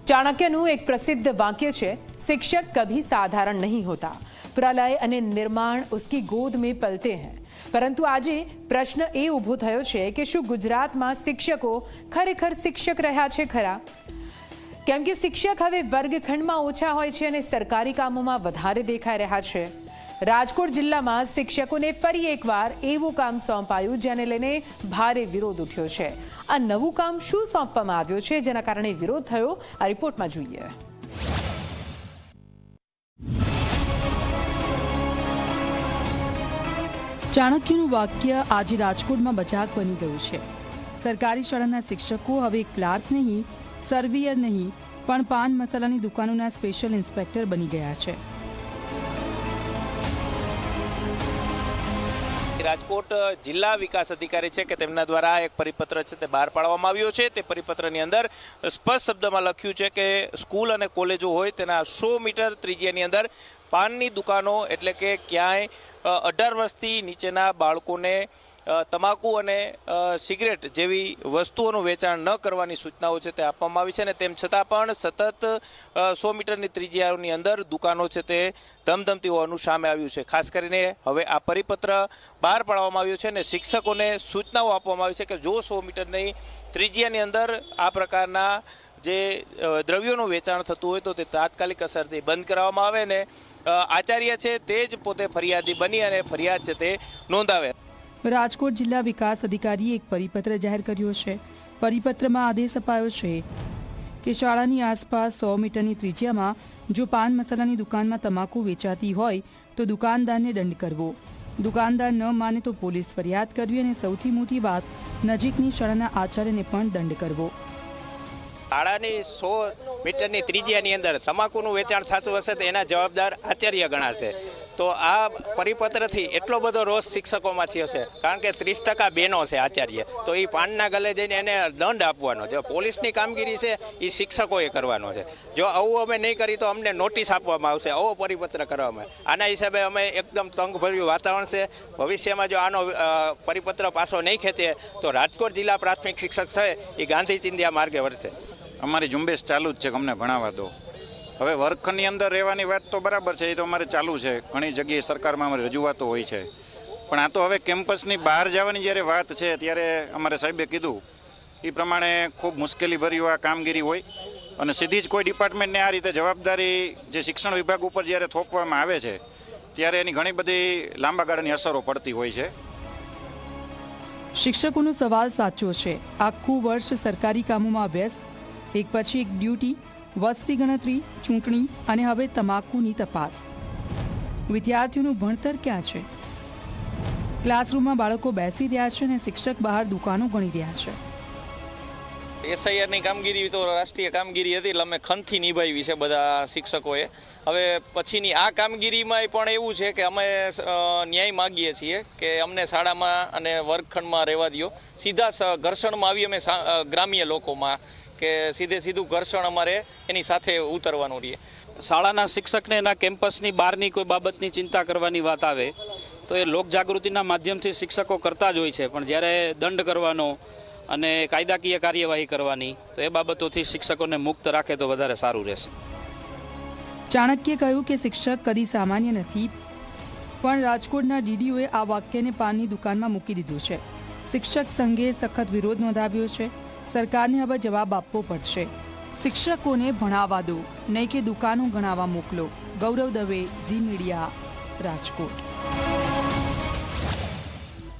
ચાણક્યનું એક પ્રસિદ્ધ વાક્ય છે, शिक्षक कभी साधारण नहीं होता, प्रलय અને નિર્માણ उसकी गोद में पलते हैं। પરંતુ આજે પ્રશ્ન એ ઊભો થયો છે કે શું ગુજરાતમાં શિક્ષકો ખરેખર શિક્ષક રહ્યા છે ખરા? કેમ કે શિક્ષક હવે વર્ગખંડમાં ઓછા હોય છે અને સરકારી કામોમાં વધારે દેખાઈ રહ્યા છે। રાજકોટ જિલ્લામાં શિક્ષકોને ફરી એકવાર એવું કામ સોંપાયું જેને લઈને ભારે વિરોધ ઉઠ્યો છે। આ નવું કામ શું સોંપવામાં આવ્યું છે જેના કારણે વિરોધ થયો, આ રિપોર્ટમાં જોઈએ। ચાણક્યનું વાક્ય આજે રાજકોટમાં મજાક બની ગયું છે। સરકારી શાળાના શિક્ષકો હવે ક્લાર્ક નહીં, સર્વેયર નહીં, પણ પાન મસાલાની દુકાનોના સ્પેશિયલ ઇન્સ્પેક્ટર બની ગયા છે। રાજકોટ જિલ્લા વિકાસ અધિકારી છે કે તેમના દ્વારા એક પરિપત્ર છે તે બહાર પાડવામાં આવ્યો છે। તે પરિપત્રની અંદર સ્પષ્ટ શબ્દમાં લખ્યું છે કે સ્કૂલ અને કોલેજો હોય તેના 100 મીટર ત્રિજ્યાની અંદર પાનની દુકાનો એટલે કે ક્યાંય 18 વર્ષથી નીચેના બાળકોને તમાકુ અને સિગરેટ જેવી વસ્તુઓનું વેચાણ ન કરવાની સૂચનાઓ છે તે આપવામાં આવી છે અને તેમ છતાં પણ સતત 100 મીટરની ત્રિજ્યાની અંદર દુકાનો છે તે ધમધમતી હોવાનું સામે આવ્યું છે। ખાસ કરીને હવે આ પરિપત્ર બહાર પાડવામાં આવ્યો છે અને શિક્ષકોને સૂચનાઓ આપવામાં આવી છે કે જો 100 મીટરની ત્રિજ્યાની અંદર આ પ્રકારના જે દ્રવ્યોનું વેચાણ થતું હોય તો તે તાત્કાલિક અસરથી બંધ કરવામાં આવે ને આચાર્ય છે તે જ પોતે ફરિયાદી બની અને ફરિયાદ છે તે નોંધાવે। રાજકોટ જિલ્લા વિકાસ અધિકારીએ એક પરિપત્ર જાહેર કર્યો છે। પરિપત્રમાં આદેશ અપાયો છે કે શાળાની આસપાસ 100 મીટરની ત્રિજ્યામાં જો પાન મસાલાની દુકાનમાં તમાકુ વેચાતી હોય તો દુકાનદારને દંડ કરવો, દુકાનદાર ન માને તો પોલીસ ફરિયાદ કરવી અને સૌથી મોટી વાત નજીકની શાળાના આચાર્યને પણ દંડ કરવો। શાળાની 100 મીટરની ત્રિજ્યાની અંદર તમાકુનું વેચાણ થતું હશે તો એના જવાબદાર આચાર્ય ગણાશે। તો આ પરિપત્રથી એટલો બધો રોષ શિક્ષકોમાંથી હશે, કારણ કે 30% બહેનો છે આચાર્ય, તો એ પાનના ગલે જઈને એને દંડ આપવાનો છે। પોલીસની કામગીરી છે એ શિક્ષકોએ કરવાનો છે। જો આવું અમે નહીં કરી તો અમને નોટિસ આપવામાં આવશે, આવો પરિપત્ર કરવામાં। આના હિસાબે અમે એકદમ તંગભર્યું વાતાવરણ છે। ભવિષ્યમાં જો આનો પરિપત્ર પાછો નહીં ખેંચે તો રાજકોટ જિલ્લા પ્રાથમિક શિક્ષક છે એ ગાંધી ચિંધ્યા માર્ગે વર્તે। અમારી ઝુંબેશ ચાલુ જ છે, અમને ભણાવવા દો। હવે વર્ગખંડની અંદર રહેવાની વાત તો બરાબર છે, એ તો અમારે ચાલુ છે, ઘણી જગ્યાએ સરકારમાં અમારી રજૂઆતો હોય છે, પણ આ તો હવે કેમ્પસની બહાર જવાની જ્યારે વાત છે ત્યારે અમારે સાહેબે કીધું એ પ્રમાણે ખૂબ મુશ્કેલીભર્યું આ કામગીરી હોય અને સીધી જ કોઈ ડિપાર્ટમેન્ટને આ રીતે જવાબદારી જે શિક્ષણ વિભાગ ઉપર જ્યારે થોપવામાં આવે છે ત્યારે એની ઘણી બધી લાંબા ગાળાની અસરો પડતી હોય છે। શિક્ષકોનો સવાલ સાચો છે। આખું વર્ષ સરકારી કામોમાં વ્યસ્ત, એક પછી એક ડ્યુટી, વસ્તી ગણતરી, ચૂંટણી અને હવે તમાકુની તપાસ। વિદ્યાર્થીઓનું ભણતર ક્યાં છે? ક્લાસરૂમમાં બાળકો બેસી રહ્યા છે અને શિક્ષક બહાર દુકાનો ગણી રહ્યા છે। એસઆઈઆરની કામગીરી તો રાષ્ટ્રીય કામગીરી હતી એટલે અમે ખંતથી નિભાવી છે બધા શિક્ષકોએ। હવે પછીની આ કામગીરીમાં પણ એવું છે કે અમે ન્યાય માગીએ છીએ કે અમને શાળામાં અને વર્ગખંડમાં રહેવા દો। સીધા ઘર્ષણમાં આવી અમે ગ્રામ્ય લોકોમાં કે સીધું ઘર્ષણ અમારે એની સાથે ઉતરવાનું રહીએ। શાળાના શિક્ષકને એના કેમ્પસની બહારની કોઈ બાબતની ચિંતા કરવાની વાત આવે તો એ લોકજાગૃતિના માધ્યમથી શિક્ષકો કરતા જ હોય છે, પણ જ્યારે દંડ કરવાનો અને કાયદાકીય કાર્યવાહી કરવાની તો એ બાબતોથી શિક્ષકોને મુક્ત રાખે તો વધારે સારું રહેશે। ચાણક્યે કહ્યું કે શિક્ષક કદી સામાન્ય નથી, પણ રાજકોટના ડીડીઓએ આ વાક્યને પાનની દુકાનમાં મૂકી દીધું છે। શિક્ષક સંઘે સખત વિરોધ નોંધાવ્યો છે। સરકારને હવે જવાબ આપવો પડશે। શિક્ષકોને ભણાવવા દો, નહીં કે દુકાનો ગણાવવા મોકલો। ગૌરવ દવે, ઝી મીડિયા, રાજકોટ।